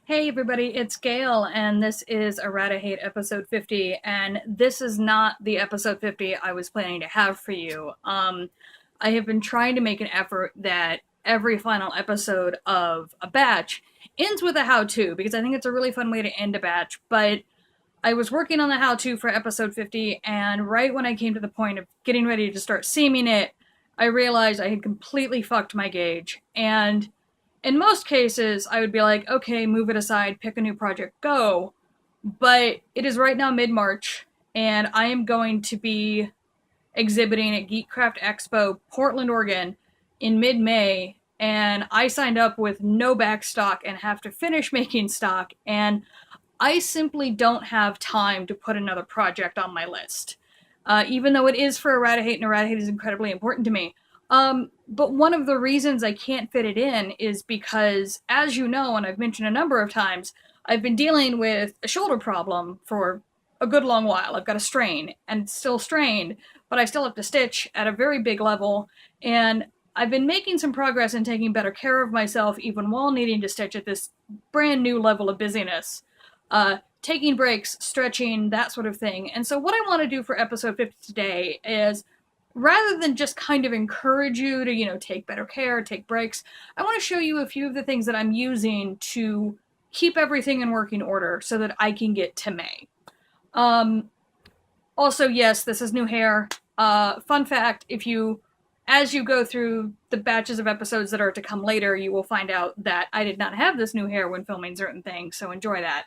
Hey everybody, it's Gail, and this is Errata-Hate episode 50, and this is not the episode 50 I was planning to have for you. I have been trying to make an effort that every final episode of a batch ends with a how-to, because I think it's a really fun way to end a batch, but I was working on the how-to for episode 50, and right when I came to the point of getting ready to start seaming it, I realized I had completely fucked my gauge, and in most cases, I would be like, okay, move it aside, pick a new project, go. But it is right now mid-March, and I am going to be exhibiting at Geekcraft Expo, Portland, Oregon, in mid-May, and I signed up with no back stock and have to finish making stock, and I simply don't have time to put another project on my list. Even though it is for Errata-Hate, and Errata-Hate is incredibly important to me. But one of the reasons I can't fit it in is because, as you know, and I've mentioned a number of times, I've been dealing with a shoulder problem for a good long while. I've got a strain, and it's still strained, but I still have to stitch at a very big level, and I've been making some progress in taking better care of myself even while needing to stitch at this brand new level of busyness. Taking breaks, stretching, that sort of thing. And so, what I want to do for episode 50 today is rather than just kind of encourage you to, take better care, take breaks, I want to show you a few of the things that I'm using to keep everything in working order so that I can get to May. Also, yes, this is new hair. Fun fact, as you go through the batches of episodes that are to come later, you will find out that I did not have this new hair when filming certain things, so enjoy that.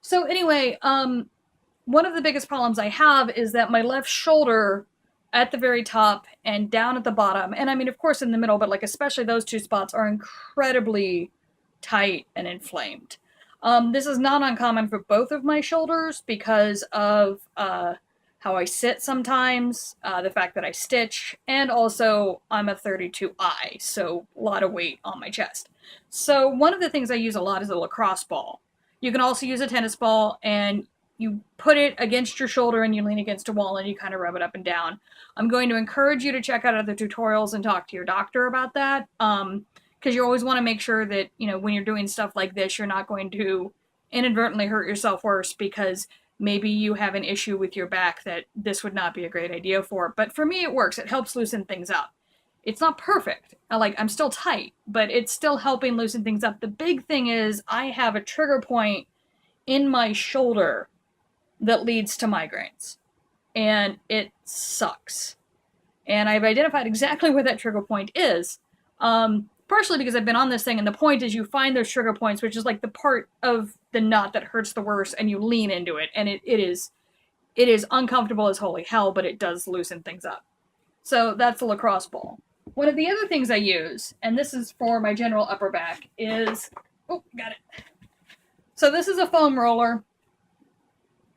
So anyway, one of the biggest problems I have is that my left shoulder at the very top and down at the bottom, and I mean, of course, in the middle, but like especially those two spots are incredibly tight and inflamed. This is not uncommon for both of my shoulders because of how I sit sometimes, the fact that I stitch, and also I'm a 32I, so a lot of weight on my chest. So one of the things I use a lot is a lacrosse ball. You can also use a tennis ball, and you put it against your shoulder and you lean against a wall and you kind of rub it up and down. I'm going to encourage you to check out other tutorials and talk to your doctor about that. Because you always want to make sure that, when you're doing stuff like this, you're not going to inadvertently hurt yourself worse because maybe you have an issue with your back that this would not be a great idea for. But for me, it works. It helps loosen things up. It's not perfect. I'm still tight, but it's still helping loosen things up. The big thing is I have a trigger point in my shoulder that leads to migraines. And it sucks. And I've identified exactly where that trigger point is. Partially because I've been on this thing, and the point is you find those trigger points, which is like the part of the nut that hurts the worst, and you lean into it, and it is uncomfortable as holy hell, but it does loosen things up. So that's the lacrosse ball. One of the other things I use, and this is for my general upper back, is... Oh, got it. So this is a foam roller.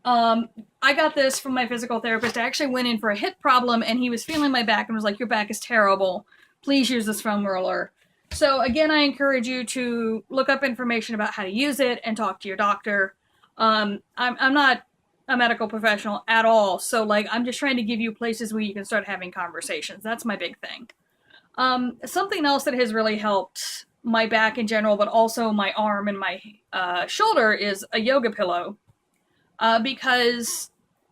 I got this from my physical therapist. I actually went in for a hip problem, and he was feeling my back and was like, your back is terrible. Please use this foam roller. So again, I encourage you to look up information about how to use it and talk to your doctor. I'm not a medical professional at all, so I'm just trying to give you places where you can start having conversations. That's my big thing. Something else that has really helped my back in general, but also my arm and my shoulder, is a yoga pillow. Because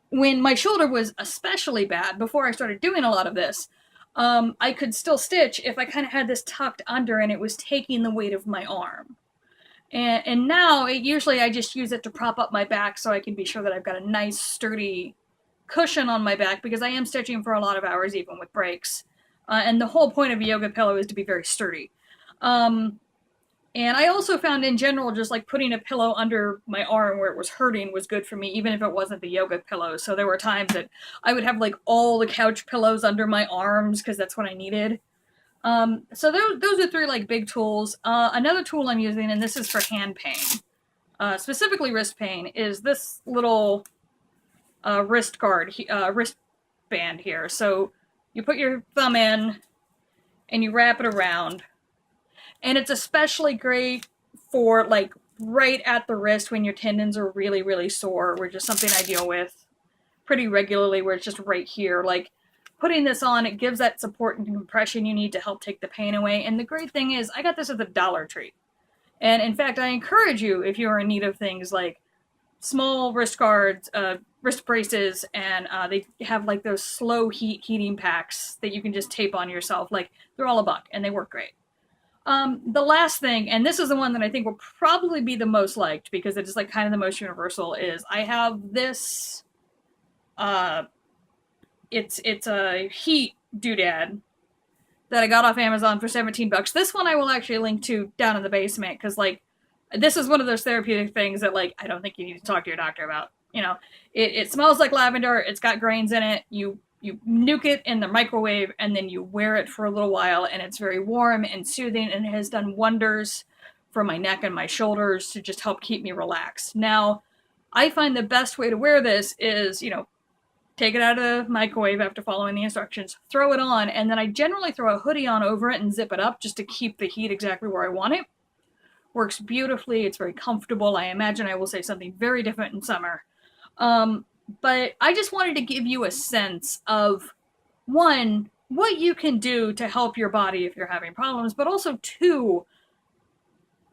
when my shoulder was especially bad, before I started doing a lot of this, I could still stitch if I kind of had this tucked under and it was taking the weight of my arm. And now, usually I just use it to prop up my back so I can be sure that I've got a nice, sturdy cushion on my back, because I am stitching for a lot of hours, even with breaks. And the whole point of a yoga pillow is to be very sturdy. And I also found in general, just putting a pillow under my arm where it was hurting was good for me, even if it wasn't the yoga pillow. So there were times that I would have all the couch pillows under my arms because that's what I needed. So those are three like big tools. Another tool I'm using, and this is for hand pain, specifically wrist pain, is this little wristband here. So you put your thumb in and you wrap it around. And it's especially great for right at the wrist when your tendons are really, really sore, which is something I deal with pretty regularly, where it's just right here. Putting this on, it gives that support and compression you need to help take the pain away. And the great thing is, I got this at the Dollar Tree. And in fact, I encourage you, if you are in need of things like small wrist guards, wrist braces, and they have like those slow heating packs that you can just tape on yourself. Like, they're all $1 and they work great. The last thing, and this is the one that I think will probably be the most liked because it is like kind of the most universal, is I have this, it's a heat doodad that I got off Amazon for $17. This one I will actually link to down in the basement because, like, this is one of those therapeutic things that, like, I don't think you need to talk to your doctor about. You know, it smells like lavender. It's got grains in it. You nuke it in the microwave and then you wear it for a little while, and it's very warm and soothing, and it has done wonders for my neck and my shoulders to just help keep me relaxed. Now, I find the best way to wear this is, take it out of the microwave after following the instructions, throw it on, and then I generally throw a hoodie on over it and zip it up just to keep the heat exactly where I want it. Works beautifully. It's very comfortable. I imagine I will say something very different in summer. But I just wanted to give you a sense of, one, what you can do to help your body if you're having problems, but also, two,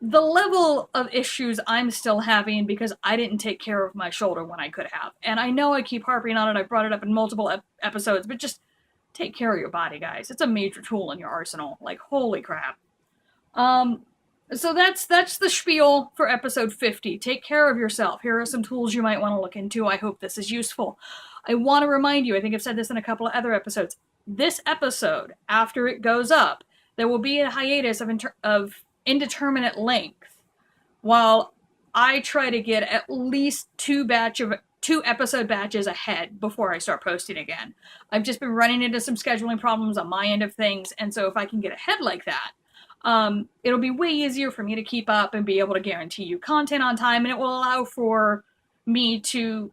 the level of issues I'm still having because I didn't take care of my shoulder when I could have. And I know I keep harping on it. I brought it up in multiple episodes, but just take care of your body, guys. It's a major tool in your arsenal. Like, holy crap. So that's the spiel for episode 50. Take care of yourself. Here are some tools you might want to look into. I hope this is useful. I want to remind you, I think I've said this in a couple of other episodes, this episode, after it goes up, there will be a hiatus of indeterminate length while I try to get at least two episode batches ahead before I start posting again. I've just been running into some scheduling problems on my end of things, and so if I can get ahead like that, it'll be way easier for me to keep up and be able to guarantee you content on time, and it will allow for me to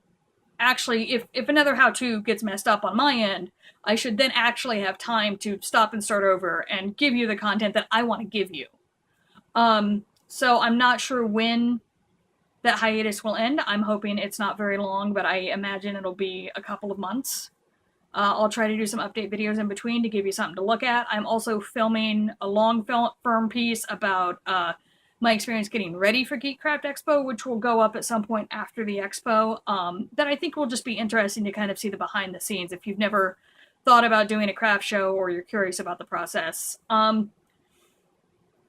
actually, if another how-to gets messed up on my end, I should then actually have time to stop and start over and give you the content that I want to give you. So I'm not sure when that hiatus will end. I'm hoping it's not very long, but I imagine it'll be a couple of months. I'll try to do some update videos in between to give you something to look at. I'm also filming a long form piece about my experience getting ready for Geekcraft Expo, which will go up at some point after the expo, that I think will just be interesting to kind of see the behind the scenes if you've never thought about doing a craft show or you're curious about the process.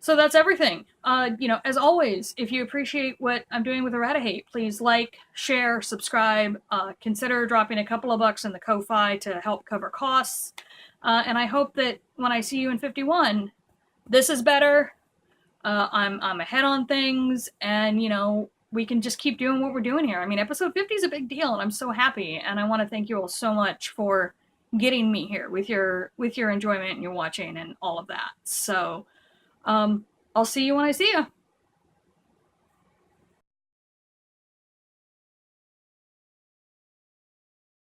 So that's everything. As always, if you appreciate what I'm doing with Errata-Hate, please like, share, subscribe, consider dropping a couple of bucks in the Ko-Fi to help cover costs. And I hope that when I see you in 51, this is better. I'm ahead on things, and, we can just keep doing what we're doing here. I mean, episode 50 is a big deal, and I'm so happy, and I want to thank you all so much for getting me here with your enjoyment and your watching and all of that. So, I'll see you when I see you.